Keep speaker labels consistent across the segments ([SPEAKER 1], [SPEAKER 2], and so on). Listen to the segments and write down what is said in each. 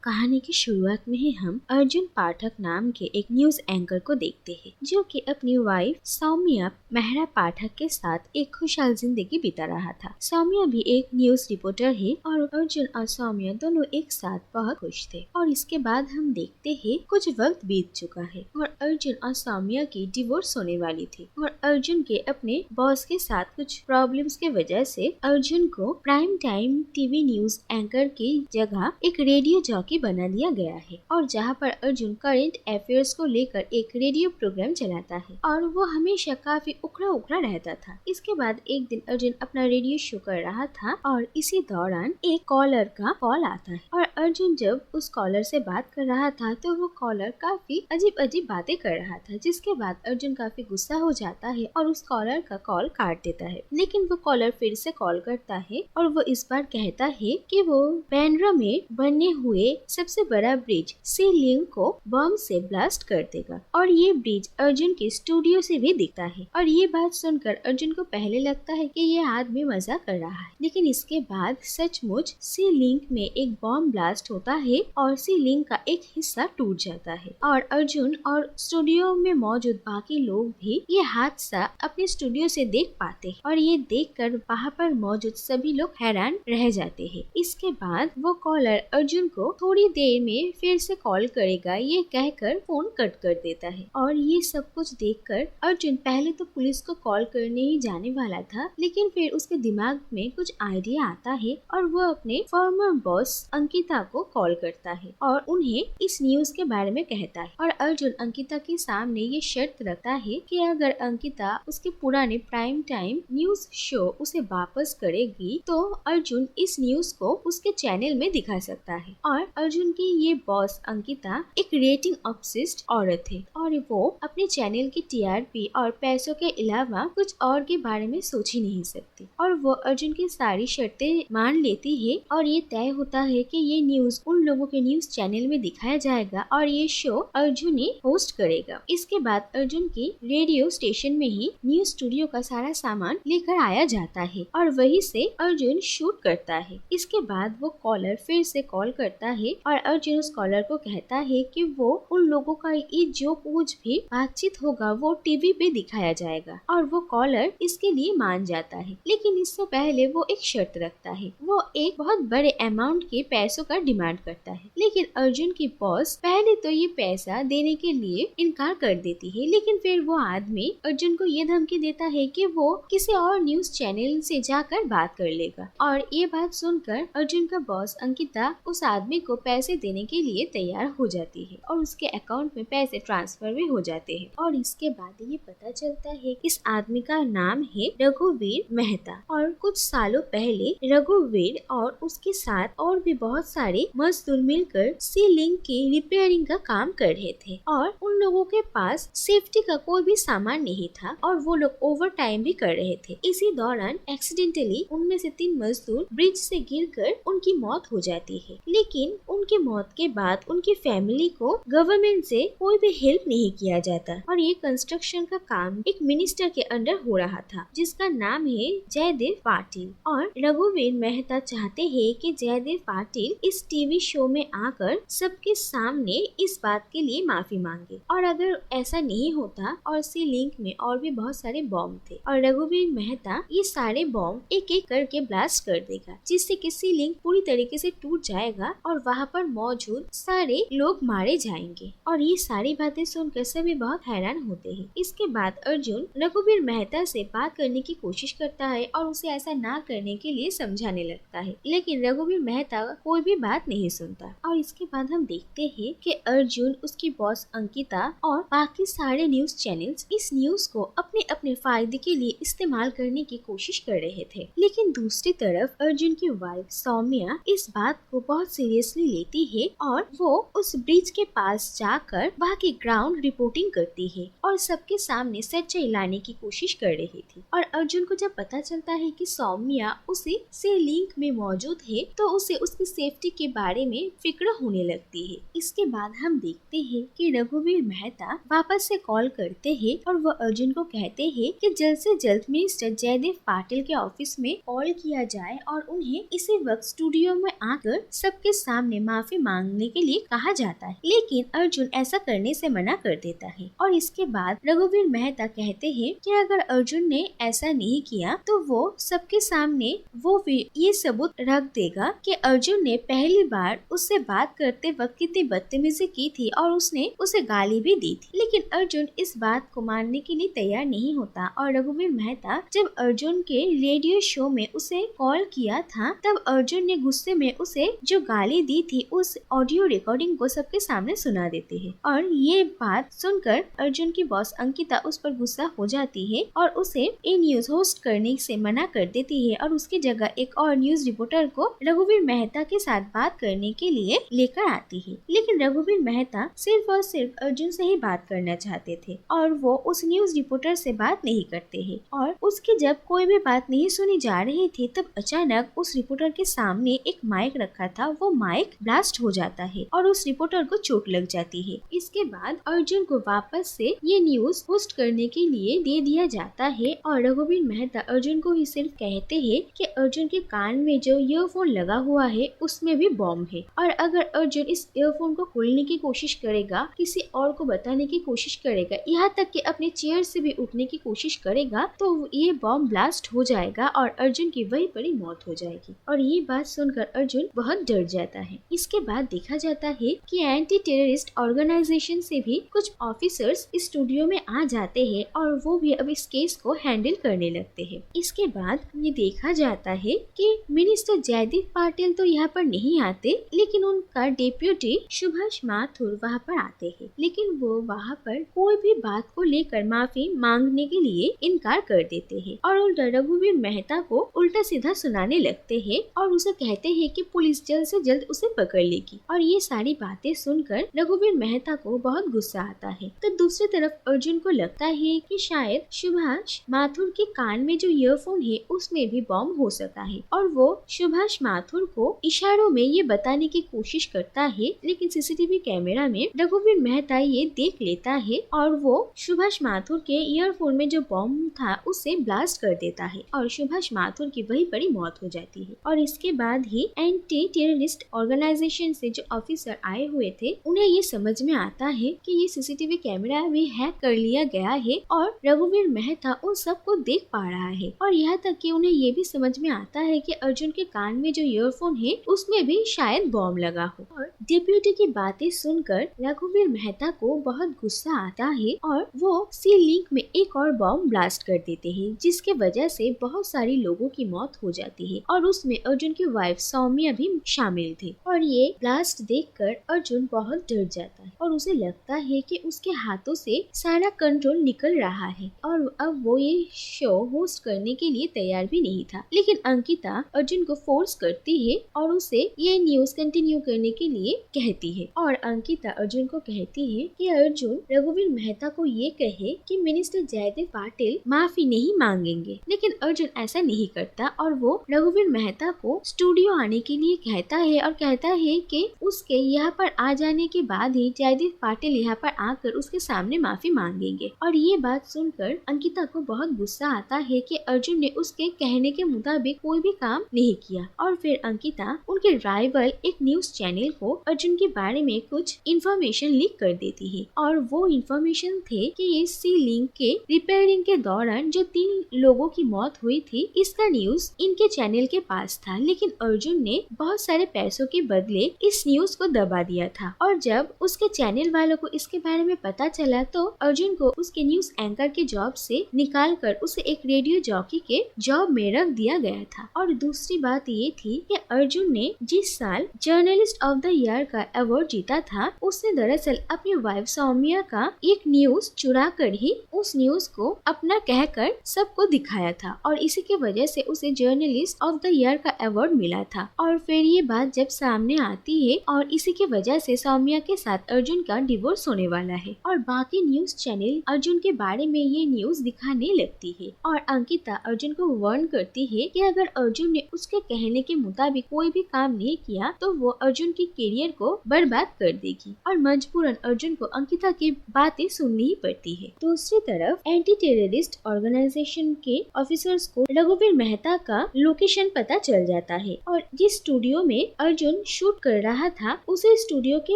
[SPEAKER 1] कहानी की शुरुआत में ही हम अर्जुन पाठक नाम के एक न्यूज एंकर को देखते हैं, जो कि अपनी वाइफ सौम्या मेहरा पाठक के साथ एक खुशहाल जिंदगी बिता रहा था। सौम्या भी एक न्यूज रिपोर्टर है और अर्जुन और सौम्या दोनों एक साथ बहुत खुश थे। और इसके बाद हम देखते हैं कुछ वक्त बीत चुका है और अर्जुन और सौम्या की डिवोर्स होने वाली थी और अर्जुन के अपने बॉस के साथ कुछ प्रॉब्लम्स के वजह से अर्जुन को prime time TV news anchor की जगह एक रेडियो जॉकी बना दिया गया है और जहां पर अर्जुन करंट अफेयर्स को लेकर एक रेडियो प्रोग्राम चलाता है और वो हमेशा काफी उखड़ा उखड़ा रहता था। इसके बाद एक दिन अर्जुन अपना रेडियो शो कर रहा था और इसी दौरान एक कॉलर का कॉल आता है और अर्जुन जब उस कॉलर से बात कर रहा था तो वो कॉलर काफी अजीब अजीब बातें कर रहा था, जिसके बाद अर्जुन काफी गुस्सा हो जाता है और उस कॉलर का कॉल काट देता है। लेकिन वो कॉलर फिर से कॉल करता है और वो इस बार कहता है कि वो बांद्रा में बने हुए सबसे बड़ा ब्रिज सी लिंक को बम से ब्लास्ट कर देगा और ये ब्रिज अर्जुन के स्टूडियो से भी दिखता है। और ये बात सुनकर अर्जुन को पहले लगता है कि ये आदमी मजाक कर रहा है, लेकिन इसके बाद सचमुच सी लिंक में एक बम ब्लास्ट होता है और सी लिंक का एक हिस्सा टूट जाता है और अर्जुन और स्टूडियो में मौजूद बाकी लोग भी ये हादसा अपने स्टूडियो से देख पाते हैं और ये देखकर वहाँ पर मौजूद सभी लोग हैरान रह जाते हैं। इसके बाद वो कॉलर अर्जुन को थोड़ी देर में फिर से कॉल करेगा ये कहकर फोन कट कर देता है और ये सब कुछ देखकर अर्जुन पहले तो पुलिस को कॉल करने ही जाने वाला था, लेकिन फिर उसके दिमाग में कुछ आइडिया आता है और वो अपने फॉर्मर बॉस अंकिता को कॉल करता है और उन्हें इस न्यूज के बारे में कहता है और अर्जुन अंकिता के सामने ये शर्त रखता है कि अगर अंकिता उसके पुराने प्राइम टाइम न्यूज शो उसे वापस करेगी तो अर्जुन इस न्यूज को उसके चैनल में दिखा सकता है। और अर्जुन की ये बॉस अंकिता एक रेटिंग ऑब्सेस्ड औरत है और वो अपने चैनल की टीआरपी और पैसों के अलावा कुछ और के बारे में सोच ही नहीं सकती और वो अर्जुन की सारी शर्तें मान लेती है और ये तय होता है कि ये न्यूज उन लोगों के न्यूज चैनल में दिखाया जाएगा और ये शो अर्जुन ही होस्ट करेगा। इसके बाद अर्जुन की रेडियो स्टेशन में ही न्यूज स्टूडियो का सारा सामान लेकर आया जाता है और वहीं से अर्जुन शूट करता है। इसके बाद वो कॉलर फिर से कॉल करता है और अर्जुन उस कॉलर को कहता है कि वो उन लोगों का ये जो कुछ भी बातचीत होगा वो टीवी पे दिखाया जाएगा और वो कॉलर इसके लिए मान जाता है। लेकिन इससे पहले वो एक शर्त रखता है, वो एक बहुत बड़े अमाउंट के पैसों का डिमांड करता है। लेकिन अर्जुन की बॉस पहले तो ये पैसा देने के लिए इनकार कर देती है, लेकिन फिर वो आदमी अर्जुन को ये धमकी देता है कि वो किसी और न्यूज चैनल से जाकर बात कर लेगा और ये बात सुनकर अर्जुन का बॉस अंकिता उस आदमी को पैसे देने के लिए तैयार हो जाती है और उसके अकाउंट में पैसे ट्रांसफर भी हो जाते हैं। और इसके बाद ये पता चलता है इस आदमी का नाम है रघुवीर मेहता और कुछ सालों पहले रघुवीर और उसके साथ और भी बहुत सारे मजदूर मिलकर सी लिंक की रिपेयरिंग का काम कर रहे थे और उन लोगों के पास सेफ्टी का कोई भी सामान नहीं था और वो लोग ओवर टाइम भी कर रहे थे। इसी दौरान एक्सीडेंटली उनमें से 3 मजदूर ब्रिज से गिरकर उनकी मौत हो जाती है, लेकिन उनकी मौत के बाद उनकी फैमिली को गवर्नमेंट से कोई भी हेल्प नहीं किया जाता और ये कंस्ट्रक्शन का काम एक मिनिस्टर के अंडर हो रहा था जिसका नाम है जयदेव पाटिल और रघुवीर मेहता चाहते हैं कि जयदेव पाटिल इस टीवी शो में आकर सबके सामने इस बात के लिए माफी मांगे और अगर ऐसा नहीं होता और सी लिंक में और भी बहुत सारे बॉम्ब थे और रघुवीर मेहता ये सारे बॉम्ब एक एक करके ब्लास्ट कर देगा जिससे कि सी लिंक पूरी तरीके से टूट जाएगा और वहाँ पर मौजूद सारे लोग मारे जाएंगे। और ये सारी बातें सुनकर सभी बहुत हैरान होते हैं। इसके बाद अर्जुन रघुवीर मेहता से बात करने की कोशिश करता है और उसे ऐसा ना करने के लिए समझाने लगता है, लेकिन रघुवीर मेहता कोई भी बात नहीं सुनता। और इसके बाद हम देखते हैं कि अर्जुन, उसकी बॉस अंकिता और बाकी सारे न्यूज चैनल्स इस न्यूज को अपने अपने फायदे के लिए इस्तेमाल करने की कोशिश कर रहे थे। लेकिन दूसरी तरफ अर्जुन की वाइफ सौम्या इस बात को बहुत सीरियसली लेती है और वो उस ब्रिज के पास जाकर वहाँ की ग्राउंड रिपोर्टिंग करती है और सबके सामने सच्चाई लाने की कोशिश कर रही थी। और अर्जुन को जब पता चलता है कि सौम्या उसी से लिंक में मौजूद है तो उसे उसकी सेफ्टी के बारे में फिक्र होने लगती है। इसके बाद हम देखते हैं कि रघुवीर मेहता वापस से कॉल करते हैं और वो अर्जुन को कहते हैं कि जल्द से जल्द मिनिस्टर जयदेव पाटिल के ऑफिस में कॉल किया जाए और उन्हें इसी वक्त स्टूडियो में आकर सबके सामने माफी मांगने के लिए कहा जाता है, लेकिन अर्जुन ऐसा करने से मना कर देता है। और इसके बाद रघुवीर मेहता कहते हैं कि अगर अर्जुन ने ऐसा नहीं किया तो वो सबके सामने वो ये सबूत रख देगा कि अर्जुन ने पहली बार उससे बात करते वक्त कितनी बदतमीजी की थी और उसने उसे गाली भी दी थी। लेकिन अर्जुन इस बात को मानने के लिए तैयार नहीं होता और रघुवीर मेहता जब अर्जुन के रेडियो शो में उसे कॉल किया था तब अर्जुन ने गुस्से में उसे जो गाली दी थी उस ऑडियो रिकॉर्डिंग को सबके सामने सुना देते हैं। और ये बात सुनकर अर्जुन की बॉस अंकिता उस पर गुस्सा हो जाती है और उसे ये न्यूज होस्ट करने से मना कर देती है और उसकी जगह एक और न्यूज रिपोर्टर को रघुवीर मेहता के साथ बात करने के लिए लेकर आती है। लेकिन रघुवीर मेहता सिर्फ और सिर्फ अर्जुन से ही बात करना चाहते थे और वो उस न्यूज रिपोर्टर से बात नहीं करते हैं। और उसकी जब कोई भी बात नहीं सुनी जा रही थी तब अचानक उस रिपोर्टर के सामने एक माइक रखा था, वो माइक ब्लास्ट हो जाता है और उस रिपोर्टर को चोट लग जाती है। इसके बाद अर्जुन को वापस से ये न्यूज होस्ट करने के लिए दे दिया जाता है और रघुवीर मेहता अर्जुन को ही सिर्फ कहते हैं कि अर्जुन के कान में जो ईयरफोन लगा हुआ है उसमें भी बॉम्ब है और अगर अर्जुन इस ईयरफोन को खोलने की कोशिश करेगा, किसी और को बताने की कोशिश करेगा, यहाँ तक कि अपने चेयर से भी उठने की कोशिश करेगा तो ये बॉम्ब ब्लास्ट हो जाएगा और अर्जुन की वहीं पर ही मौत हो जाएगी। और ये बात सुनकर अर्जुन बहुत डर जाता है। इसके बाद देखा जाता है कि एंटी टेररिस्ट ऑर्गेनाइजेशन से भी कुछ ऑफिसर्स इस स्टूडियो में आ जाते हैं और वो भी अब इस केस को हैंडल करने लगते हैं। इसके बाद ये देखा जाता है कि मिनिस्टर जयदीप पाटिल तो यहाँ पर नहीं आते, लेकिन उनका डेप्यूटी सुभाष माथुर वहाँ पर आते हैं। लेकिन वो वहाँ पर कोई भी बात को लेकर माफी मांगने के लिए इनकार कर देते हैं और उल्टा रघुवीर मेहता को उल्टा सीधा सुनाने लगते हैं और उसे कहते हैं कि पुलिस जल्द से जल्द उसे पकड़ लेगी। और ये सारी बातें सुनकर रघुवीर मेहता को बहुत गुस्सा आता है। तो दूसरी तरफ अर्जुन को लगता है कि शायद सुभाष माथुर के कान में जो ईयरफोन है उसमें भी बॉम्ब हो सकता है और वो सुभाष माथुर को इशारों में ये बताने की कोशिश करता है, लेकिन सीसीटीवी कैमरा में रघुवीर मेहता ये देख लेता है और वो सुभाष माथुर के ईयरफोन में जो बॉम्ब था उसे ब्लास्ट कर देता है और सुभाष माथुर की वहीं पर ही मौत हो जाती है। और इसके बाद ही एंटी टेररिस्ट ऑर्गेनाइजेशन से जो ऑफिसर आए हुए थे उन्हें ये समझ में आता है कि ये सीसीटीवी कैमरा भी हैक कर लिया गया है और रघुवीर मेहता उन सबको देख पा रहा है। और यहाँ तक कि उन्हें ये भी समझ में आता है कि अर्जुन के कान में जो ईयरफोन है उसमें भी शायद बॉम्ब लगा हो। और डिप्यूटी की बातें सुनकर रघुवीर मेहता को बहुत गुस्सा आता है और वो सी लिंक में एक और बॉम्ब ब्लास्ट कर देते हैं, जिसके वजह से बहुत सारी लोगों की मौत हो जाती है और उसमें अर्जुन की वाइफ सौम्या भी शामिल थी। और ये ब्लास्ट देखकर अर्जुन बहुत डर जाता है और उसे लगता है कि उसके हाथों से सारा कंट्रोल निकल रहा है और अब वो ये शो होस्ट करने के लिए तैयार भी नहीं था। लेकिन अंकिता अर्जुन को फोर्स करती है और उसे ये न्यूज कंटिन्यू करने के लिए कहती है और अंकिता अर्जुन को कहती है कि अर्जुन रघुवीर मेहता को ये कहे कि मिनिस्टर जयदेव पाटिल माफी नहीं मांगेंगे। लेकिन अर्जुन ऐसा नहीं करता और वो रघुवीर मेहता को स्टूडियो आने के लिए कहता है और कहता है कि उसके यहाँ पर आ जाने के बाद ही जयदेव पाटिल यहाँ पर आकर उसके सामने माफी मांगेंगे। और ये बात सुनकर अंकिता को बहुत गुस्सा आता है कि अर्जुन ने उसके कहने के मुताबिक कोई भी काम नहीं किया। और फिर अंकिता उनके राइवल एक न्यूज चैनल को अर्जुन के बारे में कुछ इंफॉर्मेशन लीक कर देती है और वो इंफॉर्मेशन थे कि ये सी लिंक के रिपेयरिंग के दौरान जो 3 लोगों की मौत हुई थी इसका न्यूज इनके चैनल के पास था। लेकिन अर्जुन ने बहुत सारे पैसों के बदले इस न्यूज को दबा दिया था और जब उसके चैनल वालों को इसके बारे में पता चला तो अर्जुन को उसके न्यूज एंकर के जॉब से निकाल कर उसे एक रेडियो जॉकी के जॉब में रख दिया गया था। और दूसरी बात ये थी कि अर्जुन ने जिस साल जर्नलिस्ट ऑफ द ईयर का अवार्ड जीता था उसने दरअसल अपनी वाइफ सौम्या का एक न्यूज चुरा कर ही उस न्यूज को अपना कहकर सबको दिखाया था और इसी की वजह से उसे जर्नलिस्ट ऑफ द ईयर का अवार्ड मिला था। और फिर ये बात जब सामने आती है और इसी की वजह से सौम्या के साथ अर्जुन का डिवोर्स होने वाला है और बाकी न्यूज चैनल अर्जुन के बारे में ये न्यूज दिखाने लगती है। और अंकिता अर्जुन को वार्न करती है कि अगर अर्जुन ने उसके कहने के मुताबिक कोई भी काम नहीं किया तो वो अर्जुन की करियर को बर्बाद कर देगी और मजबूरन अर्जुन को अंकिता की बातें सुननी ही पड़ती है। दूसरी तरफ एंटी टेररिस्ट ऑर्गेनाइजेशन के ऑफिसर्स को रघुवीर मेहता का लोकेशन पता चल जाता है और जिस स्टूडियो में अर्जुन शूट कर रहा था उसे स्टूडियो के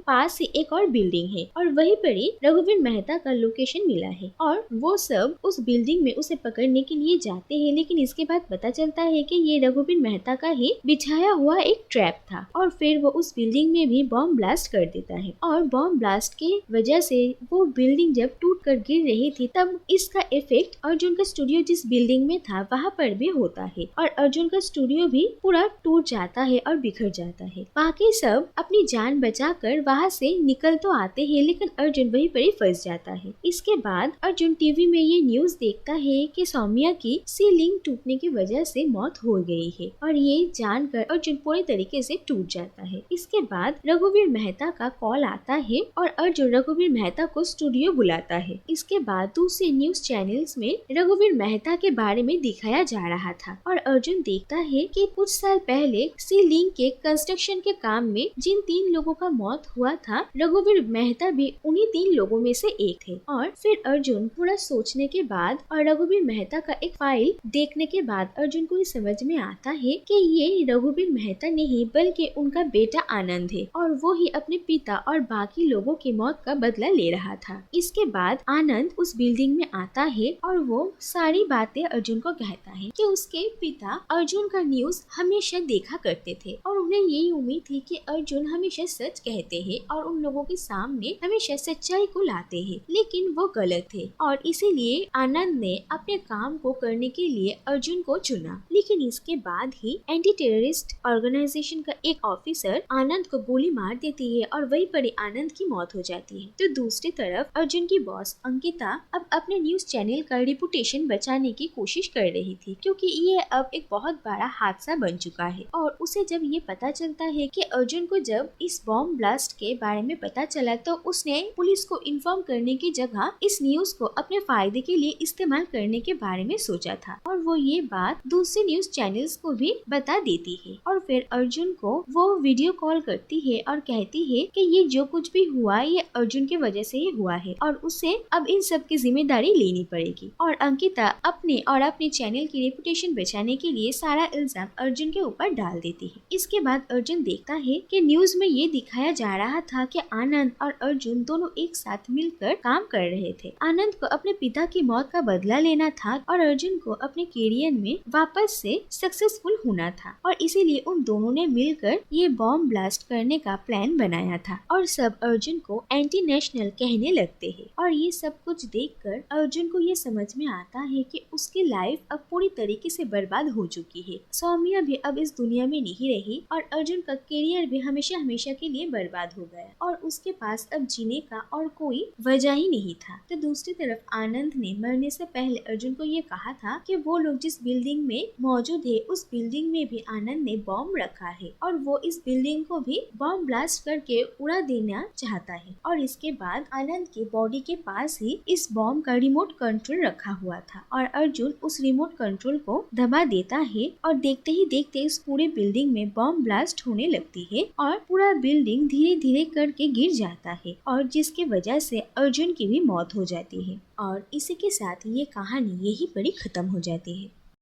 [SPEAKER 1] पास ही एक और बिल्डिंग है और वहीं पर ही रघुवीर मेहता का लोकेशन मिला है और वो सब उस बिल्डिंग में उसे पकड़ने के लिए जाते हैं। लेकिन इसके बाद पता चलता है कि ये रघुवीर मेहता का ही बिछाया हुआ एक ट्रैप था और फिर वो उस बिल्डिंग में भी बॉम्ब ब्लास्ट कर देता है और बॉम्ब ब्लास्ट की वजह से वो बिल्डिंग जब टूट कर गिर रही थी तब इसका इफेक्ट अर्जुन का स्टूडियो जिस बिल्डिंग में था वहाँ पर भी होता है और अर्जुन का स्टूडियो भी पूरा टूट जाता है और बिखर जाता है। बाकी सब अपनी जान बचाकर वहाँ से निकल तो आते हैं लेकिन अर्जुन वहीं पर ही फंस जाता है। इसके बाद अर्जुन टीवी में ये न्यूज देखता है कि सौम्या की सीलिंग टूटने की वजह से मौत हो गई है और ये जानकर अर्जुन पूरी तरीके से टूट जाता है। इसके बाद रघुवीर मेहता का कॉल आता है और अर्जुन रघुवीर मेहता को स्टूडियो बुलाता है। इसके बाद दूसरे न्यूज चैनल्स में रघुवीर मेहता के बारे में दिखाया जा रहा था और अर्जुन देखता है कि कुछ साल पहले सीलिंग के कंस्ट्रक्शन के काम में जिन 3 लोगों का मौत हुआ था रघुवीर मेहता भी उन्हीं 3 लोगों में से एक थे। और फिर अर्जुन थोड़ा सोचने के बाद और रघुवीर मेहता का एक फाइल देखने के बाद अर्जुन को ये समझ में आता है कि ये रघुवीर मेहता नहीं बल्कि उनका बेटा आनंद है और वो ही अपने पिता और बाकी लोगों की मौत का बदला ले रहा था। इसके बाद आनंद उस बिल्डिंग में आता है और वो सारी बातें अर्जुन को कहता है कि उसके पिता अर्जुन का न्यूज हमेशा देखा करते थे और उन्हें यही उम्मीद थी कि अर्जुन हमेशा सच कहते हैं और उन लोगों के सामने हमेशा सच्चाई को लाते हैं, लेकिन वो गलत थे और इसीलिए आनंद ने अपने काम को करने के लिए अर्जुन को चुना। लेकिन इसके बाद ही एंटी टेररिस्ट ऑर्गेनाइजेशन का एक ऑफिसर आनंद को गोली मार देती है और वहीं पर आनंद की मौत हो जाती है। तो दूसरी तरफ अर्जुन की बॉस अंकिता अब अपने न्यूज चैनल का रेपुटेशन बचाने की कोशिश कर रही थी क्योंकि ये अब एक बहुत बड़ा हादसा बन चुका है और उसे जब ये पता चलता है कि अर्जुन को जब इस बॉम्ब ब्लास्ट के बारे में पता चला तो उसने पुलिस को इन्फॉर्म करने की जगह इस न्यूज को अपने फायदे के लिए इस्तेमाल करने के बारे में सोचा था और वो ये बात दूसरे न्यूज चैनल्स को भी बता देती है। और फिर अर्जुन को वो वीडियो कॉल करती है और कहती है कि ये जो कुछ भी हुआ ये अर्जुन की वजह से ही हुआ है और उसे अब इन सब की जिम्मेदारी लेनी पड़ेगी। और अंकिता अपने और अपने चैनल की रेपुटेशन बचाने के लिए सारा इल्जाम अर्जुन के ऊपर डाल देती है। इसके बाद अर्जुन देखता है कि न्यूज में ये दिखाया जा रहा था कि आनंद और अर्जुन दोनों एक साथ मिलकर काम कर रहे थे। आनंद को अपने पिता की मौत का बदला लेना था और अर्जुन को अपने कैरियर में वापस से सक्सेसफुल होना था और इसीलिए उन दोनों ने मिलकर ये बॉम्ब ब्लास्ट करने का प्लान बनाया था और सब अर्जुन को एंटी नेशनल कहने लगते हैं। और ये सब कुछ देखकर अर्जुन को ये समझ में आता है कि उसकी लाइफ अब पूरी तरीके से बर्बाद हो चुकी है। सौम्या भी अब इस दुनिया में नहीं रही और अर्जुन का कैरियर भी हमेशा हमेशा के लिए बर्बाद हो गया और उसके पास अब जीने का और कोई वजह ही नहीं था। तो दूसरी तरफ आनंद ने मरने से पहले अर्जुन को ये कहा था कि वो लोग जिस बिल्डिंग में मौजूद है उस बिल्डिंग में भी आनंद ने बॉम्ब रखा है और वो इस बिल्डिंग को भी बॉम्ब ब्लास्ट करके उड़ा देना चाहता है। और इसके बाद आनंद की बॉडी के पास ही इस बॉम्ब का रिमोट कंट्रोल रखा हुआ था और अर्जुन उस रिमोट कंट्रोल को दबा देता है और देखते ही देखते इस पूरे बिल्डिंग में बॉम्ब ब्लास्ट होने लगती है और पूरा बिल्डिंग धीरे धीरे करके गिर जाता है और जिसकी वजह से अर्जुन की भी मौत हो जाती है। और इसी के साथ ये कहानी यही पर ही खत्म हो जाती है।